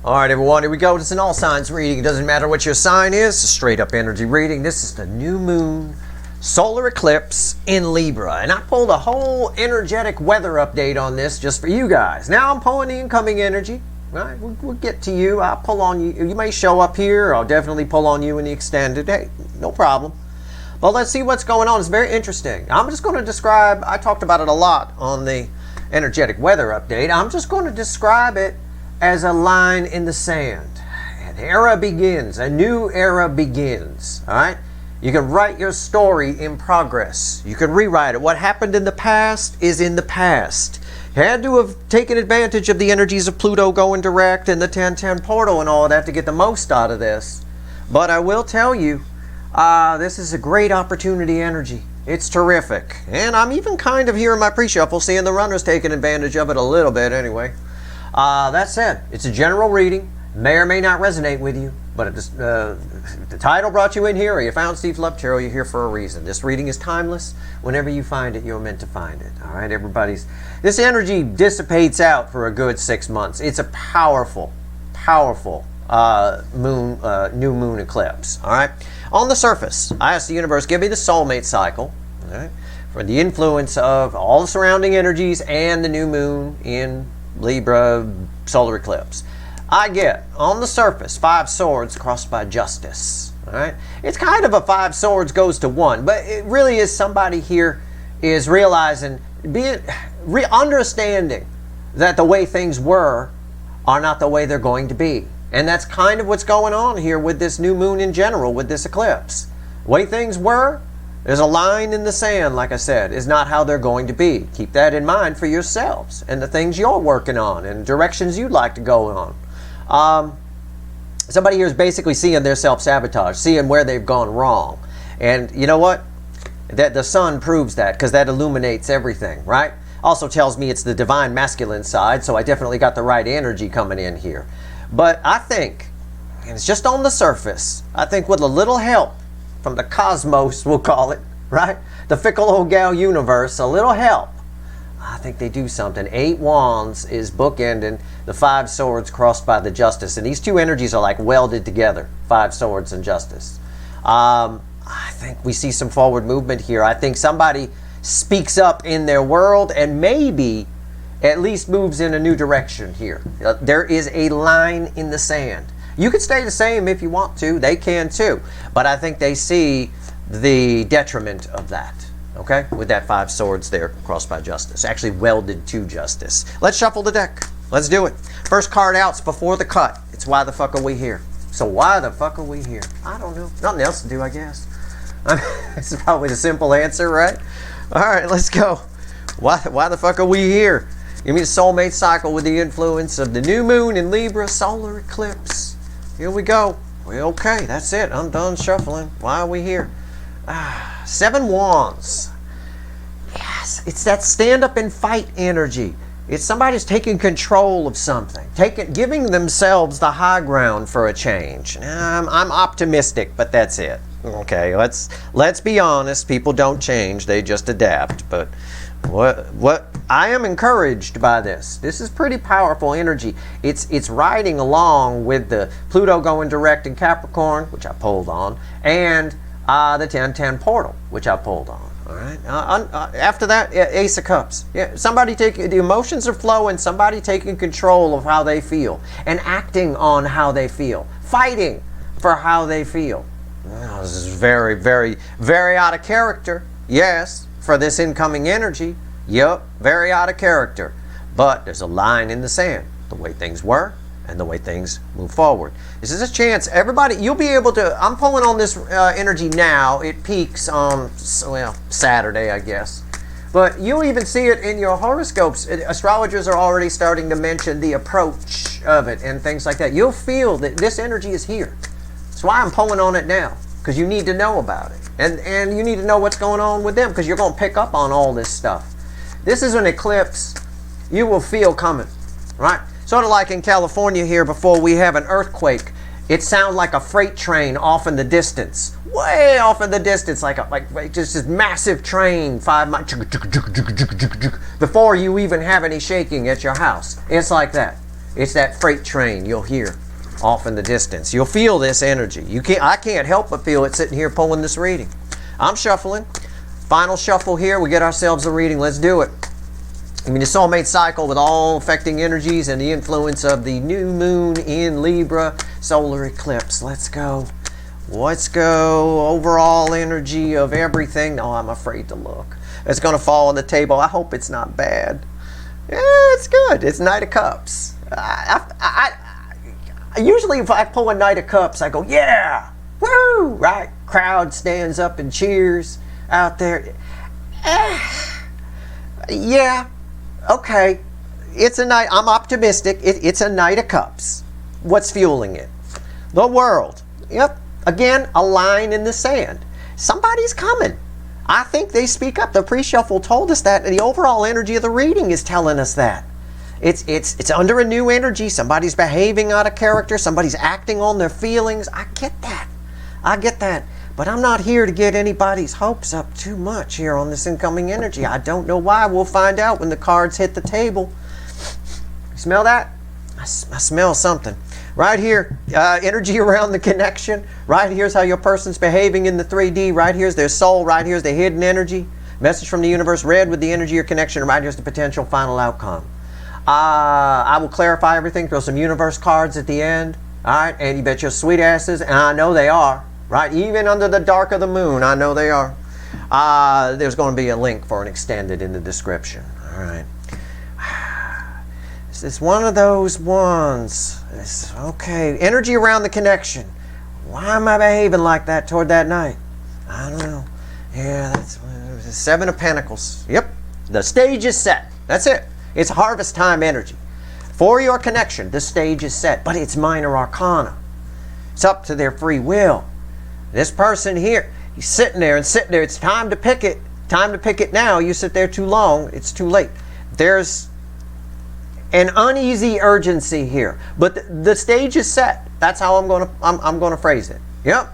All right, everyone, here we go. It's an all signs reading. It doesn't matter what your sign is. It's a straight up energy reading. This is the new moon solar eclipse in Libra. And I pulled a whole energetic weather update on this just for you guys. Now I'm pulling the incoming energy. All right, we'll get to you. I'll pull on you. You may show up here. I'll definitely pull on you in the extended. Hey, no problem. But let's see what's going on. It's very interesting. I'm just going to describe, I talked about it a lot on the energetic weather update. I'm just going to describe it as a line in the sand. An era begins. A new era begins. All right? You can write your story in progress. You can rewrite it. What happened in the past is in the past. You had to have taken advantage of the energies of Pluto going direct and the 1010 portal and all of that to get the most out of this. But I will tell you, this is a great opportunity energy. It's terrific. And I'm even kind of here in my pre-shuffle seeing the runners taking advantage of it a little bit anyway. That said, it's a general reading. May or may not resonate with you, but if the title brought you in here or you found Steve's Love Tarot, you're here for a reason. This reading is timeless. Whenever you find it, you're meant to find it. All right, this energy dissipates out for a good 6 months. It's a powerful, powerful new moon eclipse. All right. On the surface, I asked the universe, give me the soulmate cycle, all right, for the influence of all the surrounding energies and the new moon in Libra solar eclipse. I get, on the surface, 5 swords crossed by justice. All right? It's kind of a 5 swords goes to 1, but it really is somebody here is realizing, understanding that the way things were are not the way they're going to be. And that's kind of what's going on here with this new moon in general, with this eclipse. The way things were, there's a line in the sand, like I said, is not how they're going to be. Keep that in mind for yourselves and the things you're working on and directions you'd like to go on. Somebody here is basically seeing their self-sabotage, seeing where they've gone wrong. And you know what? That the sun proves that, because that illuminates everything, right? Also tells me it's the divine masculine side, so I definitely got the right energy coming in here. But I think, and it's just on the surface, I think with a little help from the cosmos, we'll call it, right? The fickle old gal universe, a little help, I think they do something. 8 wands is bookending the 5 swords crossed by the justice. And these two energies are like welded together, 5 swords and justice. I think we see some forward movement here. I think somebody speaks up in their world and maybe at least moves in a new direction here. There is a line in the sand. You can stay the same if you want to. They can too. But I think they see the detriment of that. Okay? With that 5 swords there crossed by justice. Actually welded to justice. Let's shuffle the deck. Let's do it. First card out's before the cut. It's why the fuck are we here? So why the fuck are we here? I don't know. Nothing else to do, I guess. It's probably the simple answer, right? All right, let's go. Why the fuck are we here? Give me the soulmate cycle with the influence of the new moon in Libra solar eclipse. Here we go. Well, okay, that's it. I'm done shuffling. Why are we here? 7 wands. Yes, it's that stand up and fight energy. It's somebody's taking control of something, giving themselves the high ground for a change. I'm optimistic, but that's it. Okay, let's be honest. People don't change; they just adapt. But what I am encouraged by this. This is pretty powerful energy. It's riding along with the Pluto going direct in Capricorn, which I pulled on, and the 1010 portal, which I pulled on. All right. After that, Ace of Cups. Yeah, somebody taking the emotions are flowing. Somebody taking control of how they feel and acting on how they feel, fighting for how they feel. Well, this is very, very, very out of character. Yes, for this incoming energy. Yep, very out of character. But there's a line in the sand. The way things were and the way things move forward. This is a chance. Everybody, you'll be able to, I'm pulling on this energy now. It peaks on, well, Saturday, I guess. But you'll even see it in your horoscopes. Astrologers are already starting to mention the approach of it and things like that. You'll feel that this energy is here. That's why I'm pulling on it now, because you need to know about it. And you need to know what's going on with them, because you're going to pick up on all this stuff. This is an eclipse you will feel coming, right? Sort of like in California here before we have an earthquake. It sounds like a freight train off in the distance. Way off in the distance, like just this massive train, 5 miles, before you even have any shaking at your house. It's like that. It's that freight train you'll hear off in the distance. You'll feel this energy. I can't help but feel it sitting here pulling this reading. I'm shuffling. Final shuffle here. We get ourselves a reading. Let's do it. I mean, the soulmate cycle with all affecting energies and the influence of the new moon in Libra solar eclipse. Let's go. Let's go. Overall energy of everything. Oh, I'm afraid to look. It's going to fall on the table. I hope it's not bad. Yeah, it's good. It's Knight of Cups. Usually if I pull a Knight of Cups, I go, yeah, woo, right? Crowd stands up and cheers out there. Yeah, okay. It's a Knight. I'm optimistic. It's a Knight of Cups. What's fueling it? The world. Yep. Again, a line in the sand. Somebody's coming. I think they speak up. The pre-shuffle told us that, and the overall energy of the reading is telling us that. It's under a new energy. Somebody's behaving out of character. Somebody's acting on their feelings. I get that. I get that. But I'm not here to get anybody's hopes up too much here on this incoming energy. I don't know why. We'll find out when the cards hit the table. You smell that? I smell something. Right here, energy around the connection. Right here's how your person's behaving in the 3D. Right here's their soul. Right here's the hidden energy. Message from the universe read with the energy or connection. Right here's the potential final outcome. I will clarify everything. Throw some universe cards at the end. All right, and you bet your sweet asses, and I know they are. Right, even under the dark of the moon, I know they are. There's going to be a link for an extended in the description. All right. It's one of those ones. Okay, energy around the connection. Why am I behaving like that toward that night? I don't know. Yeah, that's Seven of Pentacles. Yep, the stage is set. That's it. It's harvest time energy. For your connection, the stage is set, but it's minor arcana. It's up to their free will. This person here, he's sitting there and sitting there. It's time to pick it. Time to pick it now. You sit there too long, it's too late. There's an uneasy urgency here, but the stage is set. That's how I'm going to phrase it. Yep.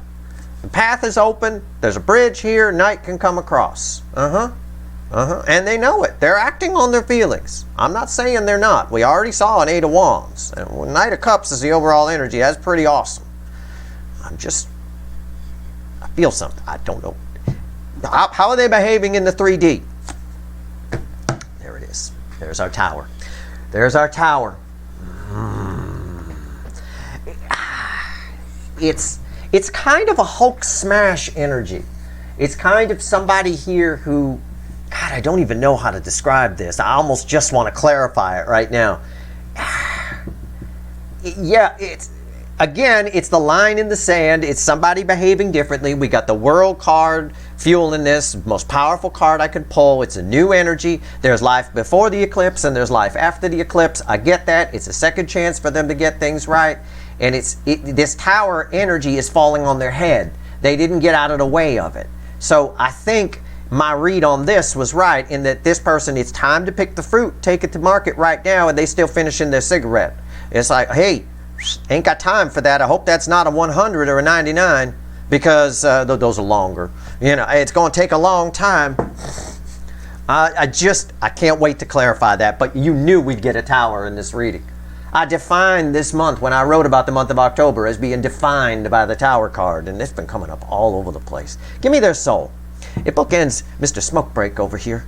The path is open. There's a bridge here. Night can come across. And they know it. They're acting on their feelings. I'm not saying they're not. We already saw an Eight of Wands. And Knight of Cups is the overall energy. That's pretty awesome. I feel something. I don't know. How are they behaving in the 3D? There it is. There's our tower. There's our tower. It's kind of a Hulk smash energy. It's kind of somebody here who, God, I don't even know how to describe this. I almost just want to clarify it right now. Yeah, it's the line in the sand. It's somebody behaving differently. We got the World card fueling this. Most powerful card I could pull. It's a new energy. There's life before the eclipse and there's life after the eclipse. I get that. It's a second chance for them to get things right. And this tower energy is falling on their head. They didn't get out of the way of it. So I think my read on this was right in that this person, it's time to pick the fruit, take it to market right now, and they still finishing their cigarette. It's like, hey, ain't got time for that. I hope that's not a 100 or a 99 because those are longer. You know, it's going to take a long time. I can't wait to clarify that, but you knew we'd get a tower in this reading. I defined this month, when I wrote about the month of October, as being defined by the tower card, and it's been coming up all over the place. Give me their soul. It bookends Mr. Smoke Break over here.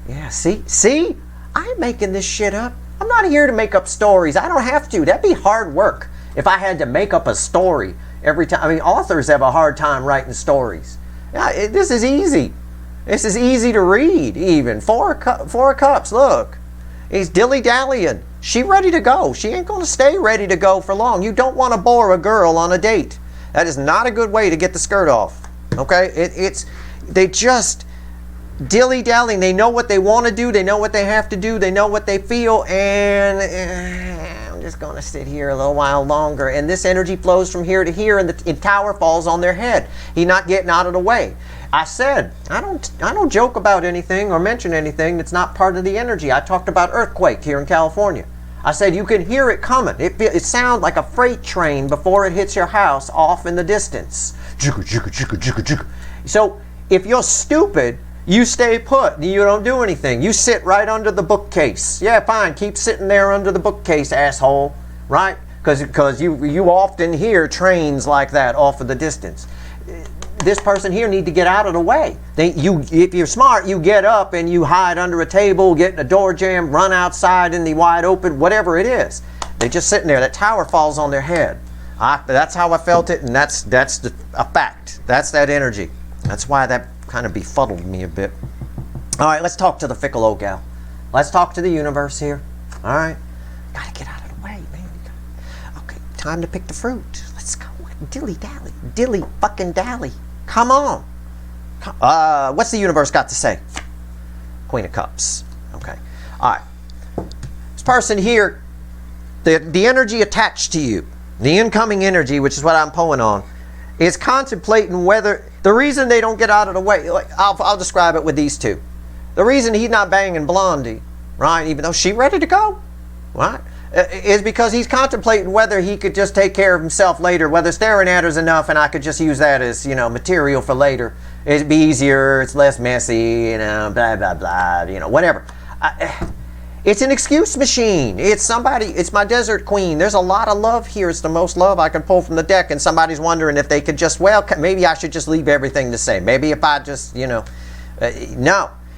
Yeah, see? I ain't making this shit up. I'm not here to make up stories. I don't have to. That'd be hard work if I had to make up a story every time. I mean, authors have a hard time writing stories. Yeah, this is easy. This is easy to read, even. Four of Cups, look. He's dilly-dallying. She ready to go. She ain't going to stay ready to go for long. You don't want to bore a girl on a date. That is not a good way to get the skirt off. Okay? They just dilly-dallying. They know what they want to do. They know what they have to do. They know what they feel. And I'm just going to sit here a little while longer. And this energy flows from here to here, and the tower falls on their head. He's not getting out of the way. I said, I don't joke about anything or mention anything that's not part of the energy. I talked about earthquake here in California. I said you can hear it coming. It sounds like a freight train before it hits your house off in the distance. So if you're stupid, You stay put. You don't do anything. You sit right under the bookcase. Yeah, fine. Keep sitting there under the bookcase, asshole. Right? Because you often hear trains like that off of the distance. This person here need to get out of the way. If you're smart, you get up and you hide under a table, get in a door jam, run outside in the wide open, whatever it is. They're just sitting there. That tower falls on their head. That's how I felt it, and that's a fact. That's that energy. That's why that kind of befuddled me a bit. All right, let's talk to the fickle old gal. Let's talk to the universe here. All right, gotta get out of the way, man. Okay, time to pick the fruit. Let's go. Dilly dally, dilly fucking dally. Come on. What's the universe got to say? Queen of Cups. Okay. All right. This person here, the energy attached to you, the incoming energy, which is what I'm pulling on, is contemplating whether the reason they don't get out of the way. Like, I'll describe it with these two. The reason he's not banging Blondie, right, even though she's ready to go, right, is because he's contemplating whether he could just take care of himself later, whether staring at her is enough and I could just use that as, material for later. It'd be easier, it's less messy, blah, blah, blah, whatever. It's an excuse machine. It's my desert queen. There's a lot of love here. It's the most love I can pull from the deck, and somebody's wondering if they could just, maybe I should just leave everything the same. Maybe if I just, no.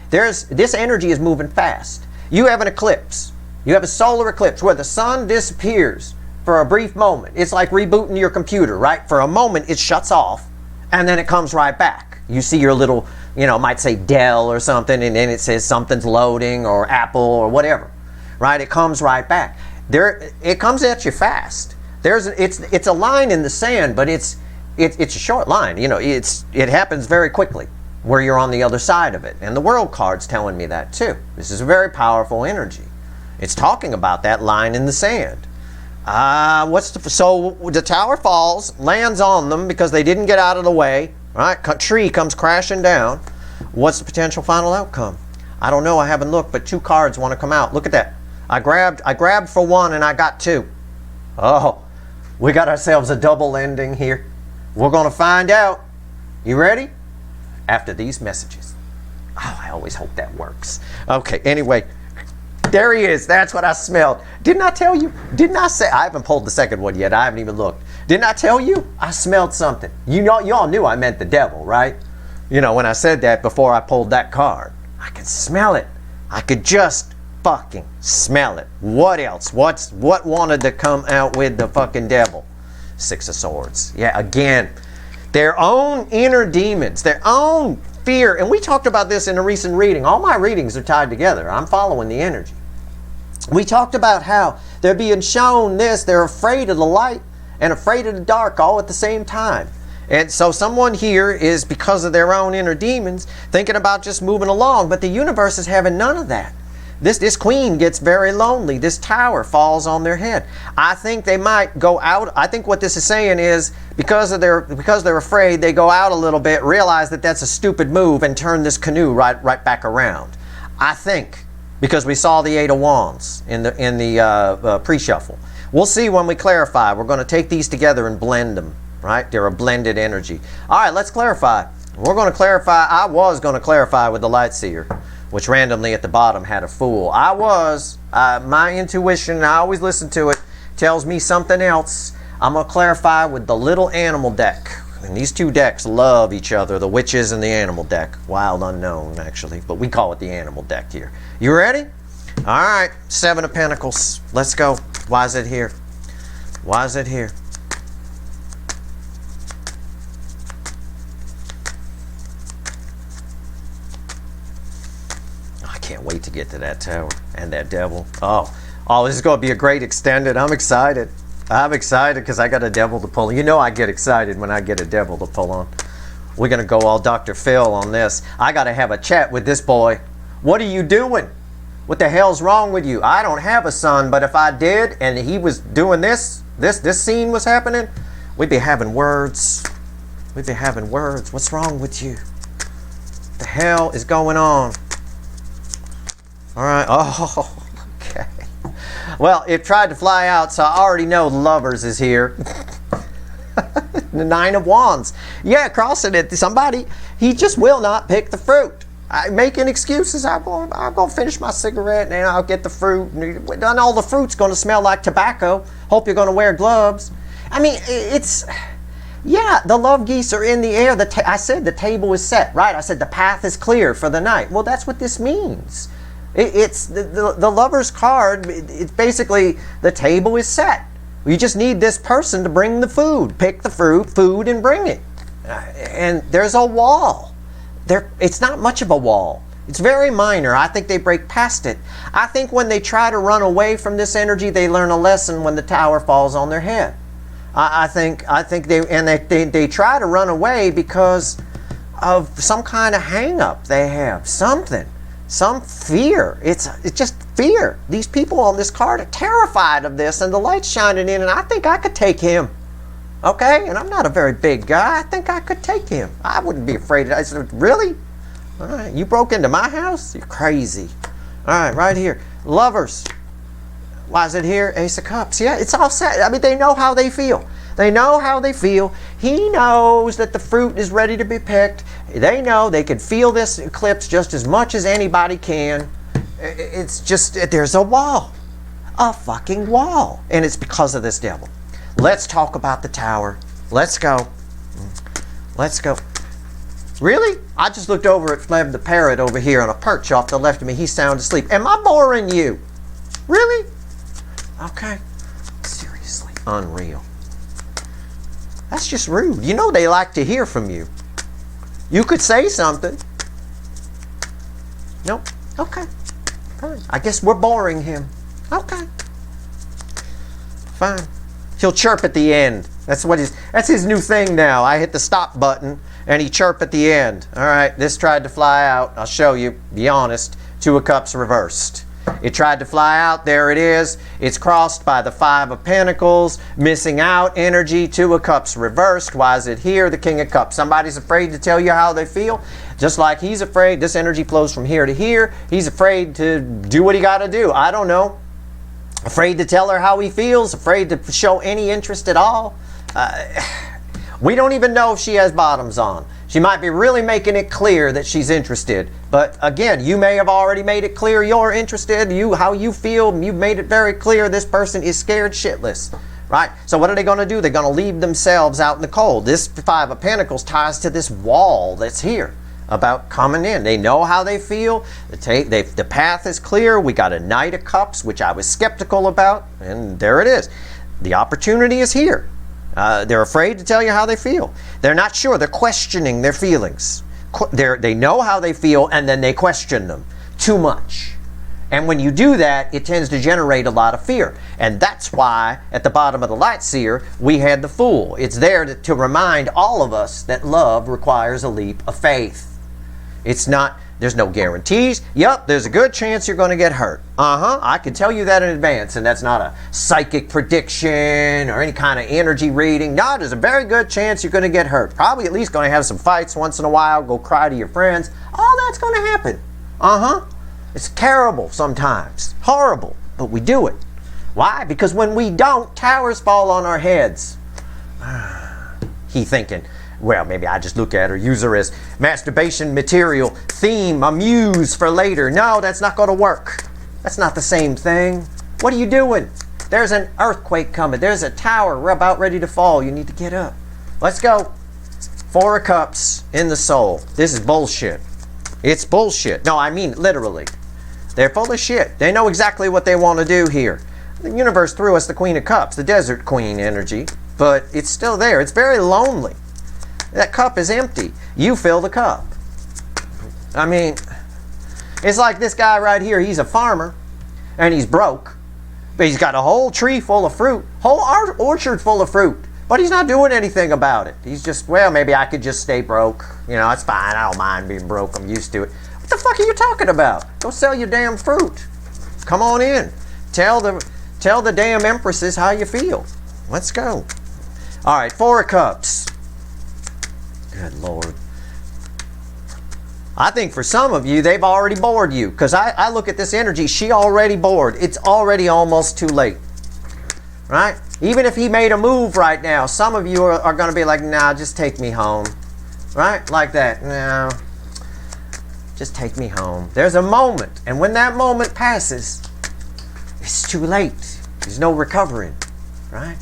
This energy is moving fast. You have an eclipse. You have a solar eclipse where the sun disappears for a brief moment. It's like rebooting your computer, right? For a moment, it shuts off, and then it comes right back. You see your little, might say Dell or something, and then it says something's loading, or Apple, or whatever, right? It comes right back. It comes at you fast. It's a line in the sand, but it's a short line. It happens very quickly where you're on the other side of it. And the world card's telling me that too. This is a very powerful energy. It's talking about that line in the sand. So the tower falls, lands on them because they didn't get out of the way, right? Tree comes crashing down. What's the potential final outcome? I don't know. I haven't looked, but 2 cards want to come out. Look at that. I grabbed for 1 and I got 2. Oh, we got ourselves a double ending here. We're going to find out. You ready? After these messages. Oh, I always hope that works. Okay, anyway. There he is. That's what I smelled. Didn't I tell you? Didn't I say? I haven't pulled the second one yet. I haven't even looked. Didn't I tell you? I smelled something. You all knew I meant the devil, right? When I said that before I pulled that card. I could smell it. I could just fucking smell it. What else? What wanted to come out with the fucking devil? 6 of Swords. Yeah, again. Their own inner demons. Their own fear. And we talked about this in a recent reading. All my readings are tied together. I'm following the energy. We talked about how they're being shown this. They're afraid of the light and afraid of the dark all at the same time. And so someone here is, because of their own inner demons, thinking about just moving along. But the universe is having none of that. This queen gets very lonely. This tower falls on their head. I think they might go out. I think what this is saying is because they're afraid, they go out a little bit, realize that that's a stupid move, and turn this canoe right back around. I think, because we saw the 8 of Wands in the pre-shuffle. We'll see when we clarify. We're going to take these together and blend them, right? They're a blended energy. All right, let's clarify. We're going to clarify. I was going to clarify with the Light Seer, which randomly at the bottom had a Fool. My intuition, I always listen to it, tells me something else. I'm going to clarify with the little animal deck. And these 2 decks love each other, the Witches and the Animal deck. Wild Unknown, actually, but we call it the Animal deck here. You ready? All right, 7 of Pentacles. Let's go. Why is it here? Why is it here? I can't wait to get to that tower and that devil. Oh, this is going to be a great extended. I'm excited. I'm excited because I got a devil to pull. I get excited when I get a devil to pull on. We're going to go all Dr. Phil on this. I got to have a chat with this boy. What are you doing? What the hell's wrong with you? I don't have a son, but if I did and he was doing this scene was happening, we'd be having words. We'd be having words. What's wrong with you? What the hell is going on? All right. Oh, okay. Well, it tried to fly out, so I already know the Lovers is here. The 9 of Wands. Yeah, crossing it. Somebody, he just will not pick the fruit. Making excuses. I'm going to finish my cigarette and then I'll get the fruit. And all the fruit's going to smell like tobacco. Hope you're going to wear gloves. I mean, yeah, the love geese are in the air. I said the table is set, right? I said the path is clear for the night. Well, that's what this means. It's the lover's card. It's basically the table is set. You just need this person to bring the food. Pick the food and bring it. And there's a wall. It's not much of a wall. It's very minor. I think they break past it. I think when they try to run away from this energy, they learn a lesson when the tower falls on their head. I think they try to run away because of some kind of hang-up they have. Something. Some fear. It's just fear. These people on this card are terrified of this, and the light's shining in, and I think I could take him. Okay? And I'm not a very big guy. I think I could take him. I wouldn't be afraid. I said, really? All right. You broke into my house? You're crazy. All right, right here. Lovers. Why is it here? Ace of Cups. Yeah, it's all set. I mean, they know how they feel. They know how they feel. He knows that the fruit is ready to be picked. They know they can feel this eclipse just as much as anybody can. It's just, there's a wall. A fucking wall. And it's because of this devil. Let's talk about the tower. Let's go. Let's go. Really? I just looked over at Fleb the parrot over here on a perch off to the left of me. He's sound asleep. Am I boring you? Really? Okay. Seriously. Unreal. That's just rude. You know they like to hear from you. You could say something. Nope. Okay. Fine. I guess we're boring him. Okay. Fine. He'll chirp at the end. That's his new thing now. I hit the stop button and he chirp at the end. All right, this tried to fly out. I'll show you. Be honest. Two of Cups reversed. It tried to fly out. There it is. It's crossed by the Five of Pentacles. Missing out energy. Two of Cups reversed. Why is it here? The King of Cups. Somebody's afraid to tell you how they feel. Just like he's afraid. This energy flows from here to here. He's afraid to do what he got to do. I don't know. Afraid to tell her how he feels. Afraid to show any interest at all. We don't even know if she has bottoms on. She might be really making it clear that she's interested. But again, you may have already made it clear you're interested. How you feel, you've made it very clear this person is scared shitless. Right? So what are they going to do? They're going to leave themselves out in the cold. This Five of Pentacles ties to this wall that's here about coming in. They know how they feel. The path is clear. We got a Knight of Cups, which I was skeptical about. And there it is. The opportunity is here. They're afraid to tell you how they feel. They're not sure. They're questioning their feelings. They know how they feel, and then they question them too much. And when you do that, it tends to generate a lot of fear. And that's why at the bottom of the Light Seer, we had the Fool. It's there to remind all of us that love requires a leap of faith. It's not, there's no guarantees. Yup, there's a good chance you're going to get hurt. I can tell you that in advance, and that's not a psychic prediction or any kind of energy reading. No, there's a very good chance you're going to get hurt. Probably at least going to have some fights once in a while, go cry to your friends. All that's going to happen. It's terrible sometimes. Horrible, but we do it. Why? Because when we don't, towers fall on our heads. He thinking, well, maybe I just look at her, use her as masturbation material, theme, a muse for later. No, that's not going to work. That's not the same thing. What are you doing? There's an earthquake coming. There's a tower. We're about ready to fall. You need to get up. Let's go. Four of Cups in the soul. This is bullshit. It's bullshit. No, I mean literally. They're full of shit. They know exactly what they want to do here. The universe threw us the Queen of Cups, the Desert Queen energy, but it's still there. It's very lonely. That cup is empty. You fill the cup. I mean, it's like this guy right here. He's a farmer, and he's broke. But he's got a whole tree full of fruit, whole orchard full of fruit. But he's not doing anything about it. He's just, well, maybe I could just stay broke. You know, it's fine. I don't mind being broke. I'm used to it. What the fuck are you talking about? Go sell your damn fruit. Come on in. Tell the damn empresses how you feel. Let's go. All right, Four of Cups. Good Lord. I think for some of you, they've already bored you. Because I look at this energy, she already bored. It's already almost too late. Right? Even if he made a move right now, some of you are going to be like, nah, just take me home. Right? Like that. No. Just take me home. There's a moment, and when that moment passes, it's too late. There's no recovering, right?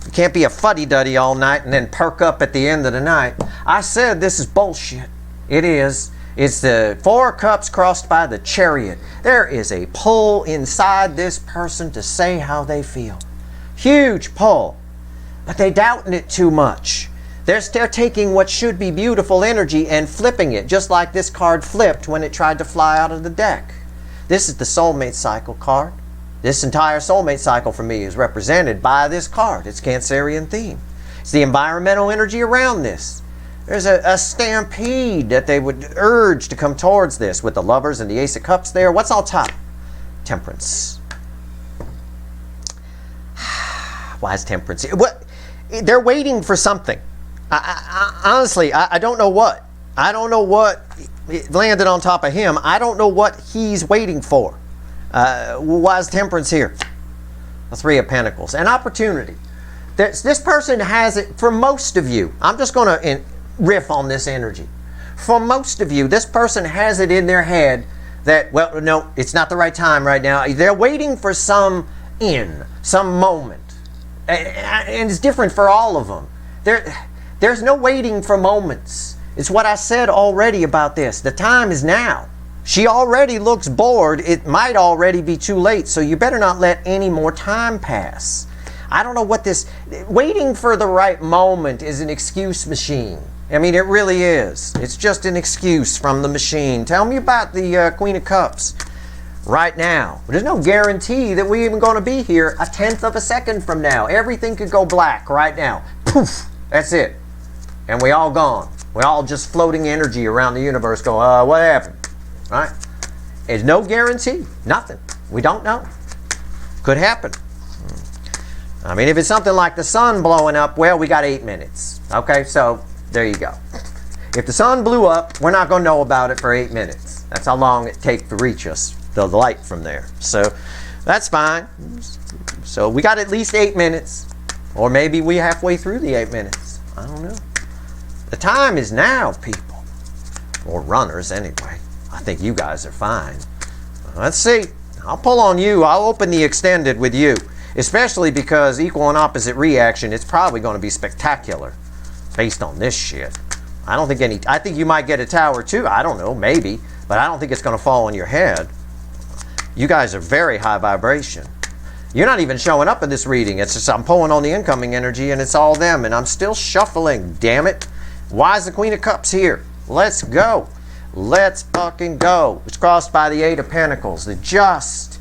You can't be a fuddy-duddy all night and then perk up at the end of the night. I said this is bullshit. It is. It's the 4 cups crossed by the chariot. There is a pull inside this person to say how they feel. Huge pull. But they're doubting it too much. They're taking what should be beautiful energy and flipping it, just like this card flipped when it tried to fly out of the deck. This is the soulmate cycle card. This entire soulmate cycle for me is represented by this card. It's Cancerian theme. It's the environmental energy around this. There's a stampede that they would urge to come towards this with the Lovers and the Ace of Cups there. What's on top? Temperance. Why is Temperance here? What? They're waiting for something. Honestly, I don't know what. I don't know what landed on top of him. I don't know what he's waiting for. Why is Temperance here? The 3 of Pentacles. An opportunity. This person has it for most of you. I'm just going to riff on this energy. For most of you, this person has it in their head that, well, no, it's not the right time right now. They're waiting for some moment. And it's different for all of them. There's no waiting for moments. It's what I said already about this. The time is now. She already looks bored. It might already be too late, so you better not let any more time pass. I don't know what this... Waiting for the right moment is an excuse machine. I mean, it really is. It's just an excuse from the machine. Tell me about the Queen of Cups right now. There's no guarantee that we're even going to be here a 1/10 of a second from now. Everything could go black right now. Poof! That's it. And we all gone. We're all just floating energy around the universe going, what happened? Right? There's no guarantee. Nothing. We don't know. Could happen. I mean, if it's something like the sun blowing up, well, we got 8 minutes. Okay, so there you go. If the sun blew up, we're not going to know about it for 8 minutes. That's how long it takes to reach us, the light from there. So that's fine. So we got at least 8 minutes. Or maybe we halfway through the 8 minutes. I don't know. The time is now, people. Or runners, anyway. I think you guys are fine. Let's see. I'll pull on you. I'll open the extended with you. Especially because equal and opposite reaction, it's probably going to be spectacular. Based on this shit. I think you might get a tower too. I don't know, maybe. But I don't think it's going to fall on your head. You guys are very high vibration. You're not even showing up in this reading. It's just I'm pulling on the incoming energy and it's all them. And I'm still shuffling, damn it. Why is the Queen of Cups here? Let's go. Let's fucking go. It's crossed by the 8 of Pentacles. The just,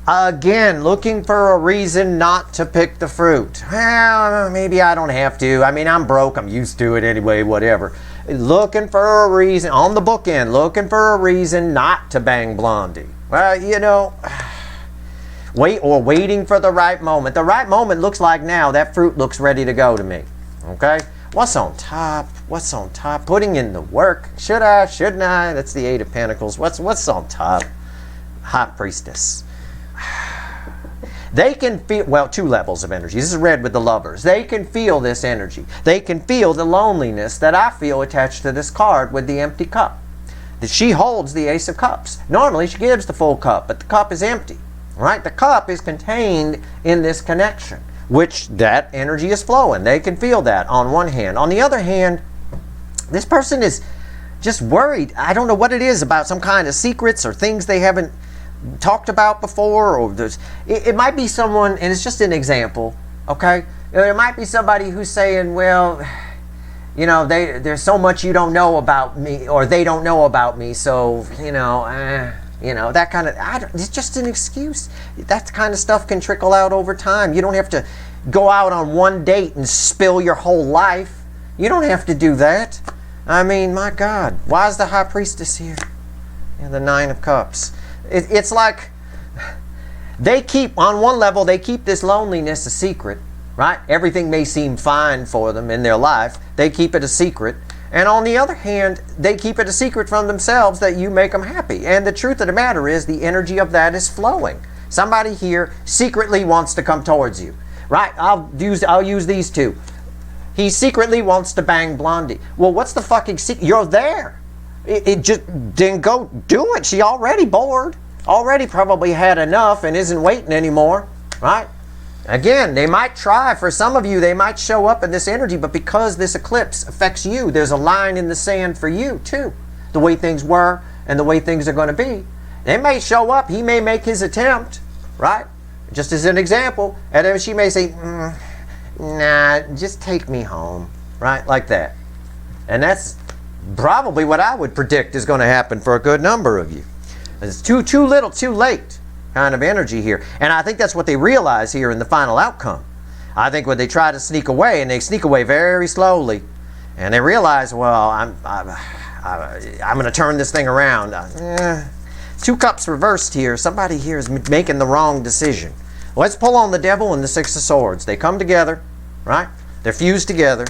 again, looking for a reason not to pick the fruit. Well, maybe I don't have to. I mean, I'm broke. I'm used to it anyway, whatever. Looking for a reason, on the bookend, looking for a reason not to bang Blondie. Well, you know, waiting for the right moment. The right moment looks like now. That fruit looks ready to go to me. Okay? What's on top? What's on top? Putting in the work. Should I? Shouldn't I? That's the 8 of Pentacles. What's on top? High Priestess. They can feel, well, 2 levels of energy. This is red with the Lovers. They can feel this energy. They can feel the loneliness that I feel attached to this card with the empty cup. That she holds the Ace of Cups. Normally she gives the full cup, but the cup is empty. Right? The cup is contained in this connection, which that energy is flowing. They can feel that on one hand. On the other hand, this person is just worried. I don't know what it is about, some kind of secrets or things they haven't talked about before. Or it might be someone, and it's just an example, okay? There might be somebody who's saying, well, you know, there's so much you don't know about me, or they don't know about me, so, you know, that kind of, it's just an excuse. That kind of stuff can trickle out over time. You don't have to go out on one date and spill your whole life. You don't have to do that. I mean, my God, why is the High Priestess here? And the 9 of Cups. It's like they keep, on one level, they keep this loneliness a secret, right? Everything may seem fine for them in their life. They keep it a secret. And on the other hand, they keep it a secret from themselves that you make them happy. And the truth of the matter is the energy of that is flowing. Somebody here secretly wants to come towards you, right? I'll use these 2. He secretly wants to bang Blondie. Well, what's the fucking secret? You're there. It just didn't go do it. She already bored. Already probably had enough and isn't waiting anymore, right? Again, they might try. For some of you, they might show up in this energy, but because this eclipse affects you, there's a line in the sand for you, too. The way things were and the way things are going to be. They may show up. He may make his attempt, right? Just as an example. And then she may say, nah, just take me home, right? Like that. And that's probably what I would predict is going to happen for a good number of you. It's too little, too late kind of energy here. And I think that's what they realize here in the final outcome. I think when they try to sneak away, and they sneak away very slowly, and they realize, well, I'm going to turn this thing around. 2 cups reversed here. Somebody here is making the wrong decision. Let's pull on the devil and the 6 of swords. They come together, right? They're fused together.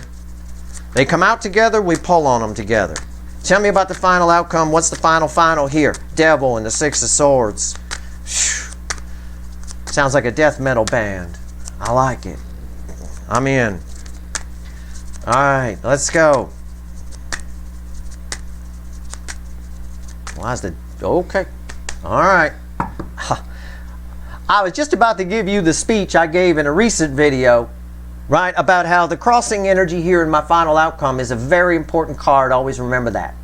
They come out together, we pull on them together. Tell me about the final outcome. What's the final here? Devil and the 6 of swords. Sounds like a death metal band. I like it. I'm in. All right, let's go. Why's the... Okay. All right. I was just about to give you the speech I gave in a recent video, right, about how the crossing energy here in my final outcome is a very important card. Always remember that.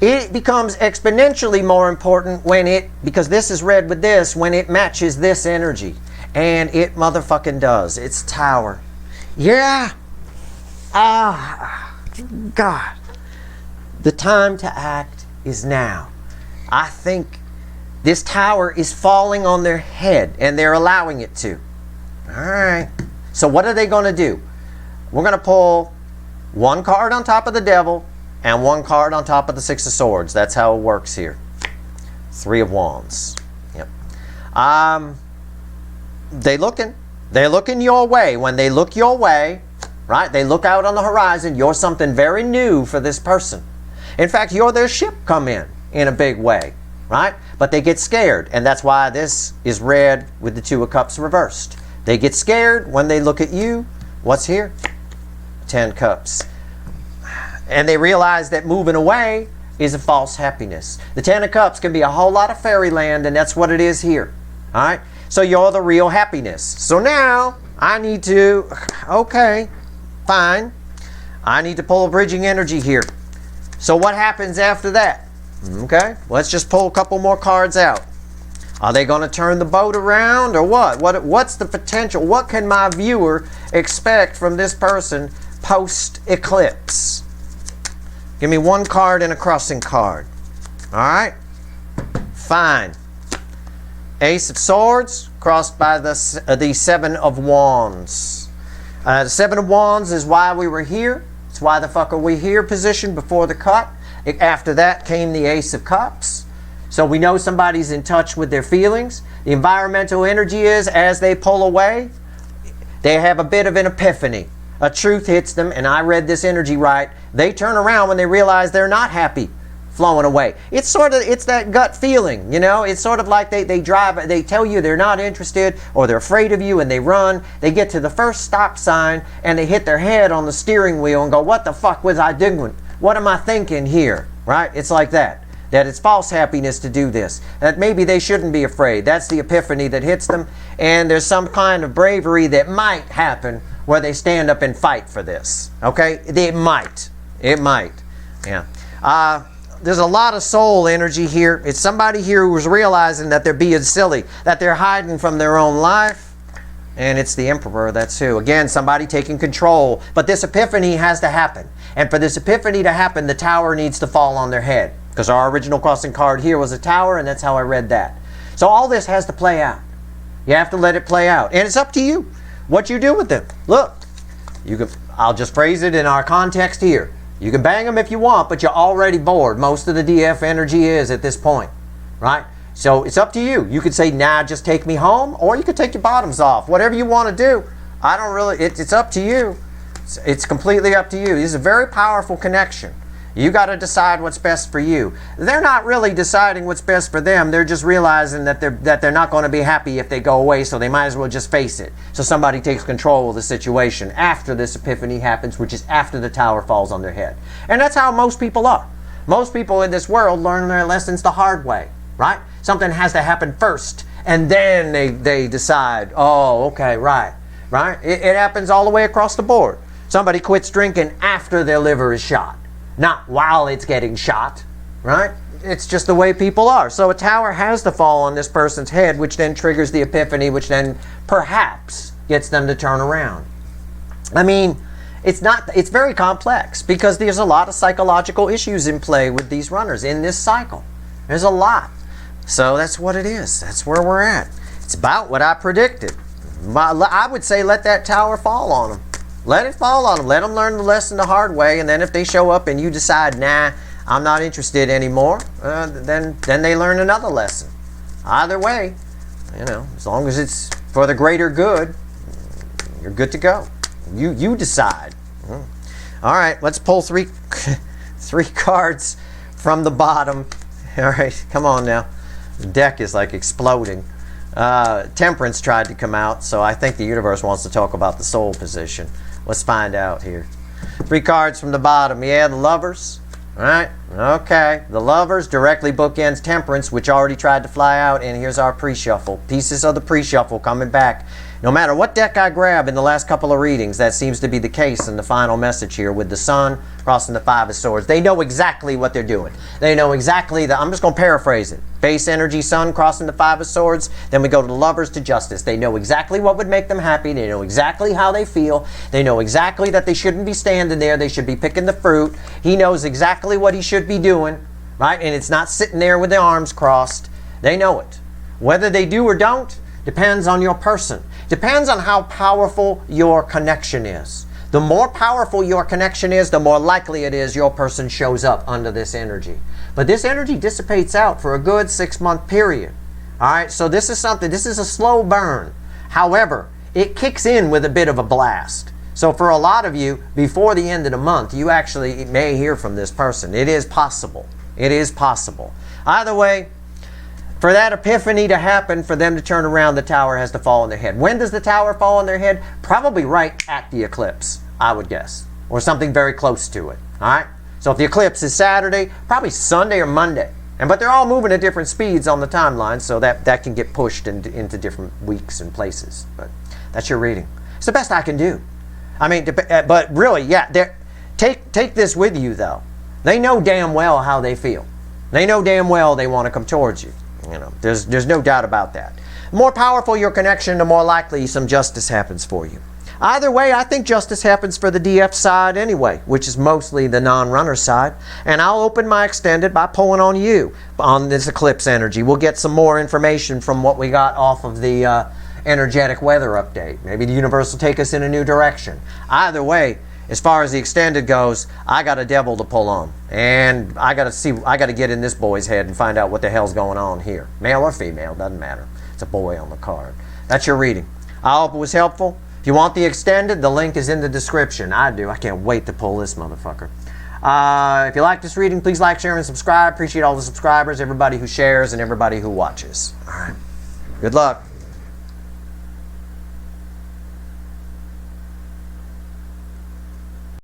It becomes exponentially more important when it, because this is read with this, when it matches this energy. And it motherfucking does. It's Tower. Yeah. God. The time to act is now. I think this Tower is falling on their head, and they're allowing it to. All right. So what are they going to do? We're going to pull 1 card on top of the devil and 1 card on top of the 6 of swords. That's how it works here. 3 of wands. Yep. They're looking your way. When they look your way, right? They look out on the horizon. You're something very new for this person. In fact, you're their ship come in a big way, right? But they get scared, and that's why this is read with the 2 of cups reversed. They get scared when they look at you. What's here? 10 cups. And they realize that moving away is a false happiness. The 10 of cups can be a whole lot of fairyland, and that's what it is here. All right? So you're the real happiness. So now I need to, okay, fine. I need to pull a bridging energy here. So what happens after that? Okay, let's just pull a couple more cards out. Are they going to turn the boat around or what? What's the potential? What can my viewer expect from this person post-eclipse? Give me 1 card and a crossing card. All right? Fine. Ace of Swords crossed by the 7 of Wands. The 7 of Wands is why we were here. It's why the fuck are we here positioned before the cut. After that came the Ace of Cups. So we know somebody's in touch with their feelings. The environmental energy is, as they pull away, they have a bit of an epiphany. A truth hits them, and I read this energy right. They turn around when they realize they're not happy flowing away. It's that gut feeling, you know? It's sort of like they drive, they tell you they're not interested or they're afraid of you and they run. They get to the first stop sign and they hit their head on the steering wheel and go, what the fuck was I doing? What am I thinking here? Right? It's like that. That it's false happiness to do this. That maybe they shouldn't be afraid. That's the epiphany that hits them. And there's some kind of bravery that might happen where they stand up and fight for this. Okay? It might. It might. Yeah. There's a lot of soul energy here. It's somebody here who's realizing that they're being silly, that they're hiding from their own life. And it's the Emperor, that's who. Again, somebody taking control. But this epiphany has to happen. And for this epiphany to happen, the Tower needs to fall on their head. Because our original crossing card here was a Tower, and that's how I read that. So all this has to play out. You have to let it play out. And it's up to you what you do with them. Look, I'll just phrase it in our context here. You can bang them if you want, but you're already bored. Most of the DF energy is at this point, right? So it's up to you. You could say, nah, just take me home, or you could take your bottoms off. Whatever you want to do. I don't really, it's up to you. It's completely up to you. This is a very powerful connection. You got to decide what's best for you. They're not really deciding what's best for them. They're just realizing that they're not going to be happy if they go away, so they might as well just face it. So somebody takes control of the situation after this epiphany happens, which is after the tower falls on their head. And that's how most people are. Most people in this world learn their lessons the hard way, right? Something has to happen first, and then they decide, oh, okay, right? It happens all the way across the board. Somebody quits drinking after their liver is shot, not while it's getting shot, right? It's just the way people are. So a tower has to fall on this person's head, which then triggers the epiphany, which then perhaps gets them to turn around. I mean, it's very complex because there's a lot of psychological issues in play with these runners in this cycle. There's a lot. So that's what it is. That's where we're at. It's about what I predicted. I would say let that tower fall on them. Let it fall on them. Let them learn the lesson the hard way. And then if they show up and you decide, nah, I'm not interested anymore, then they learn another lesson. Either way, as long as it's for the greater good, you're good to go. You decide. All right, let's pull three cards from the bottom. All right, come on now. The deck is like exploding. Temperance tried to come out, so I think the universe wants to talk about the soul position. Let's find out here. 3 cards from the bottom. Yeah, the Lovers. All right. Okay. The Lovers directly bookends Temperance, which already tried to fly out. And here's our pre-shuffle. Pieces of the pre-shuffle coming back. No matter what deck I grab in the last couple of readings, that seems to be the case in the final message here with the Sun crossing the 5 of Swords. They know exactly what they're doing. They know exactly I'm just going to paraphrase it. Base energy, Sun crossing the 5 of Swords. Then we go to the Lovers to Justice. They know exactly what would make them happy. They know exactly how they feel. They know exactly that they shouldn't be standing there. They should be picking the fruit. He knows exactly what he should be doing, right? And it's not sitting there with their arms crossed. They know it. Whether they do or don't depends on your person. Depends on how powerful your connection is. The more powerful your connection is, the more likely it is your person shows up under this energy. But this energy dissipates out for a good 6-month period. All right, so this is a slow burn. However, it kicks in with a bit of a blast. So for a lot of you, before the end of the month, you actually may hear from this person. It is possible. It is possible. Either way, for that epiphany to happen, for them to turn around, the tower has to fall on their head. When does the tower fall on their head? Probably right at the eclipse, I would guess. Or something very close to it. All right? So if the eclipse is Saturday, probably Sunday or Monday. But they're all moving at different speeds on the timeline, so that can get pushed into different weeks and places. But that's your reading. It's the best I can do. I mean, but really, yeah, take this with you, though. They know damn well how they feel. They know damn well they want to come towards you. There's no doubt about that. The more powerful your connection, the more likely some justice happens for you. Either way, I think justice happens for the DF side anyway, which is mostly the non-runner side. And I'll open my extended by pulling on you on this eclipse energy. We'll get some more information from what we got off of the energetic weather update. Maybe the universe will take us in a new direction. Either way, as far as the extended goes, I got a devil to pull on. And I got to get in this boy's head and find out what the hell's going on here. Male or female, doesn't matter. It's a boy on the card. That's your reading. I hope it was helpful. If you want the extended, the link is in the description. I do. I can't wait to pull this motherfucker. If you like this reading, please like, share, and subscribe. Appreciate all the subscribers, everybody who shares, and everybody who watches. All right. Good luck.